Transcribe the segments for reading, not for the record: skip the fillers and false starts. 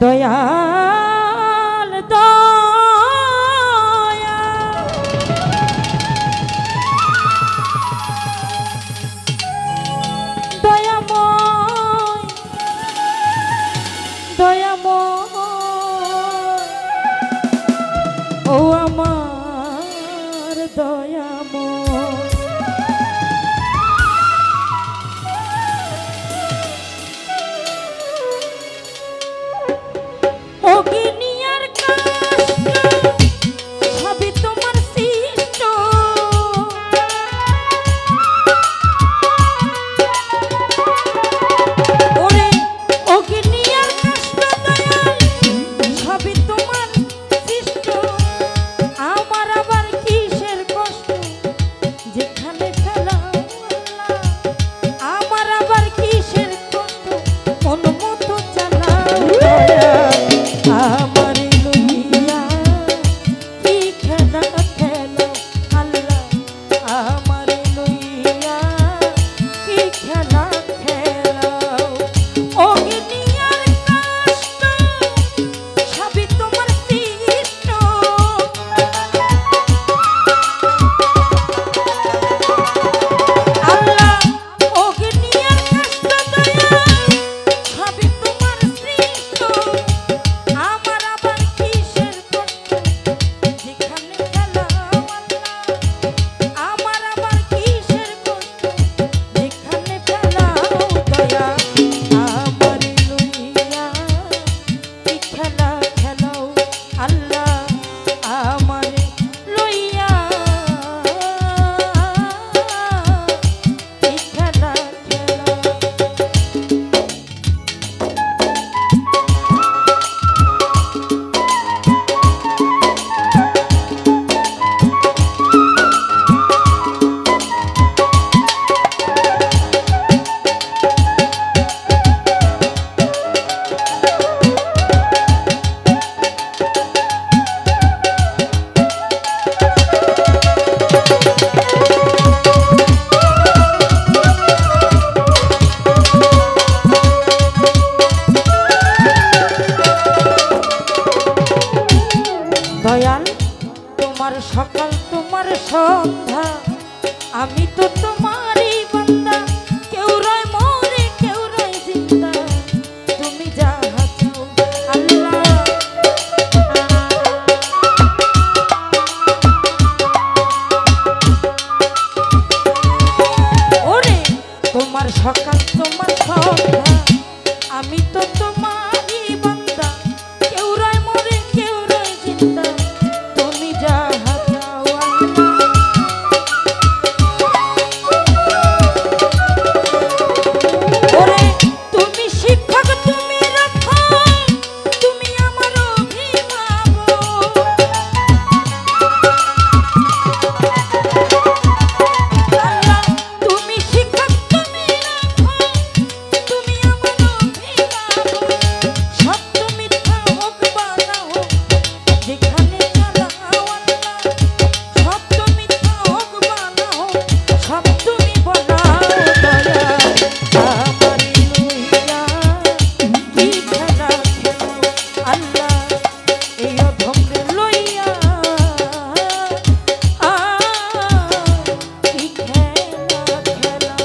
দয়াল দয়া দয়াময় দয়াময় ও আমার দয়াময় অগ্নিয়ার কষ্ট সবই তোমার সৃষ্ট ওরে অগ্নিয়ার কষ্ট দয়াল সবই তোমার সৃষ্ট আমার আবার কিসের কষ্ট যেখানে ফেলাও আল্লাহ আমার আবার কিসের কষ্ট মন মতো চালাও আমার লইয়া কি খেলা খেলো আল্লাহ আমার লইয়া কি খেলা খেলো অগ্নিয়ার কষ্ট সবই তোমার সৃষ্ট আল্লাহ অগ্নিয়ার কষ্ট দয়াল সবই তোমার সৃষ্ট আমার আবার কিসের কষ্ট যেখানে ফেলাও আল্লাহ আমার আবার কিসের কষ্ট যেখানে ফেলাও দয়া আমার লইয়া কি খেলা খেলাও আল্লাহ আমার লইয়া কি খেলা খেলাও দয়াল তোমার সকাল তোমার সন্ধ্যা আমি তো তোমারই বান্দা কেউ রয় মরে কেউ রয় জিন্দা তুমি যাহা চাও আল্লাহ ওরে তোমার সকাল তোমার সন্ধ্যা আমি তো তোমারই বান্দা কেউ রয় মরে কেউ রয় জিন্দা তুমি যাহা চাও আল্লাহ ওরে তুমি শিক্ষক তুমি রক্ষক তুমি আমার অভিভাবক আল্লাহ তুমি শিক্ষক তুমি রক্ষক তুমি আমার অভিভাবক সত্য মিথ্যা হোক বা না হোক যেখানে চালাও আল্লাহ সত্য মিথ্যা হোক বা না হোক সব তুমি বলাও দয়া আমার লইয়া কি খেলা খেলাও আল্লাহ এই অধমরে লইয়া কি খেলা খেলাও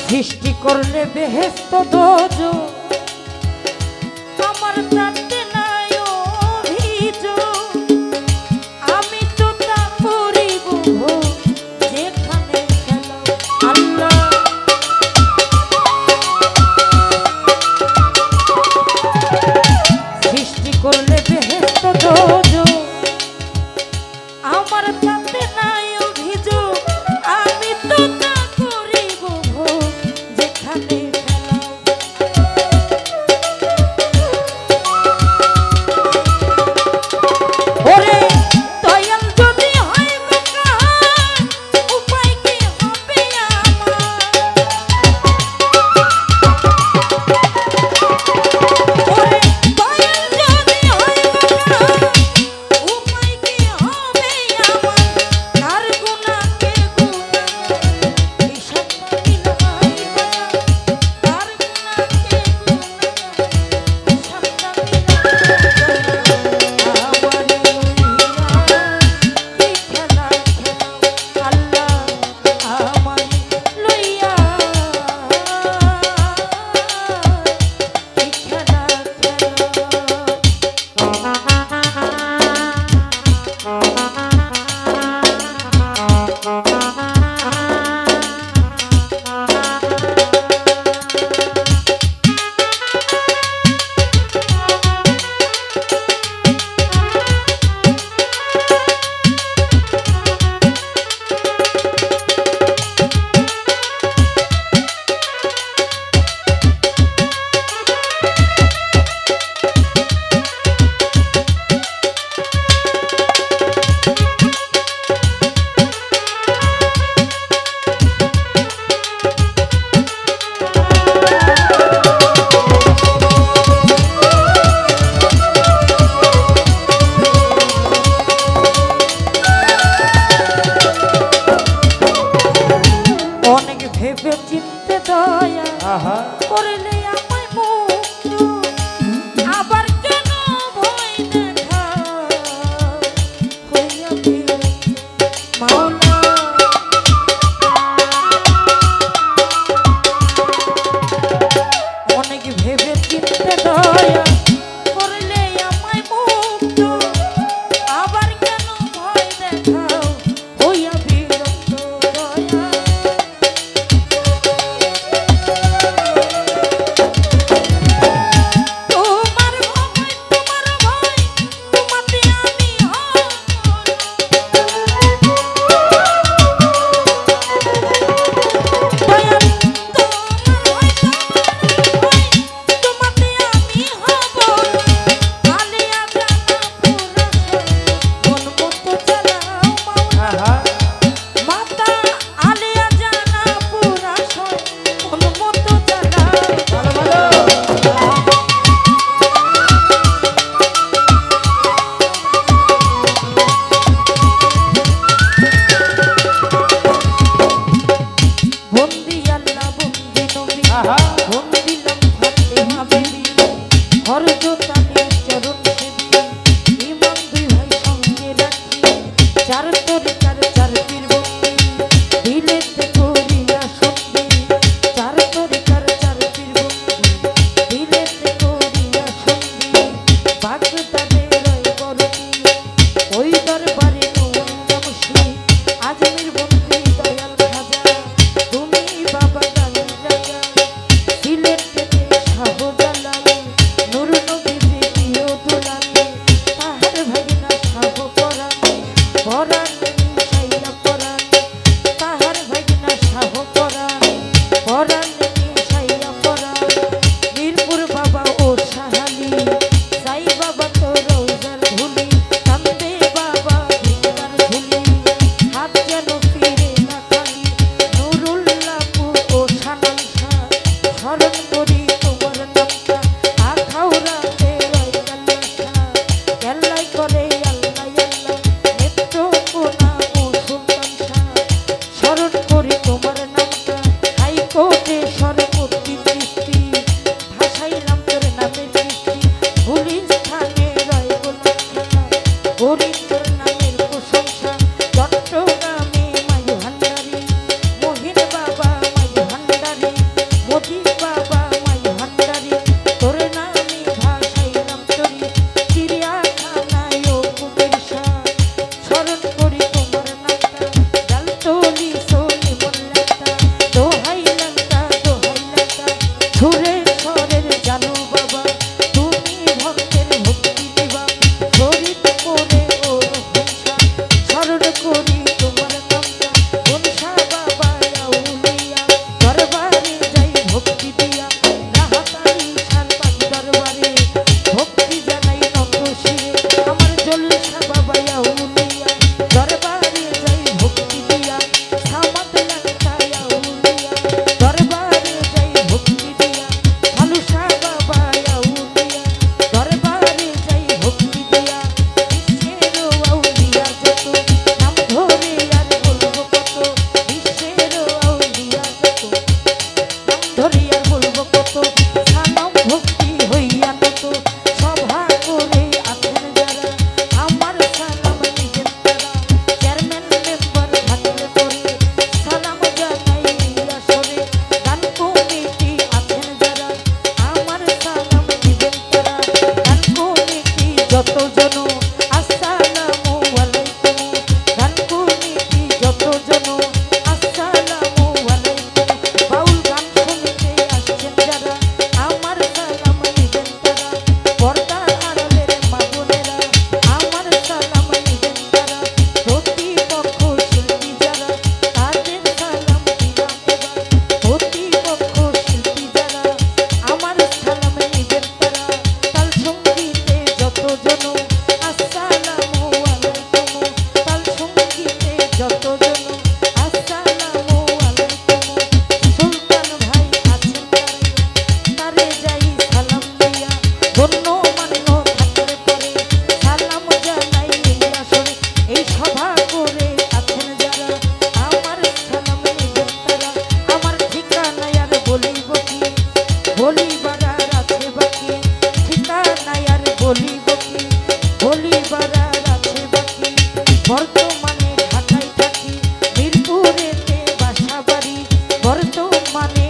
সৃষ্টি করলে বেহেশত দোজখ আমার তাতে নাই অভিযোগ আমি তো তা করিব ভোগ যেখানে ফেলাও আল্লাহ সৃষ্টি করলে বেহেশত দোজখ আমার তাতে নাই অভিযোগ আমি তো তা করিব ভোগ যেখানে ভেবে চিনতে দয়া করলে আমায় মুক্ত আবার কেন ভয় দেখা হইয়া বিরক্ত মাওলা অনেক ভেবে চিনতে দয়া করলে আমায় মুক্ত আবার কেন ভয় দেখাও হইয়া বিরক্ত দয়া Dile মানে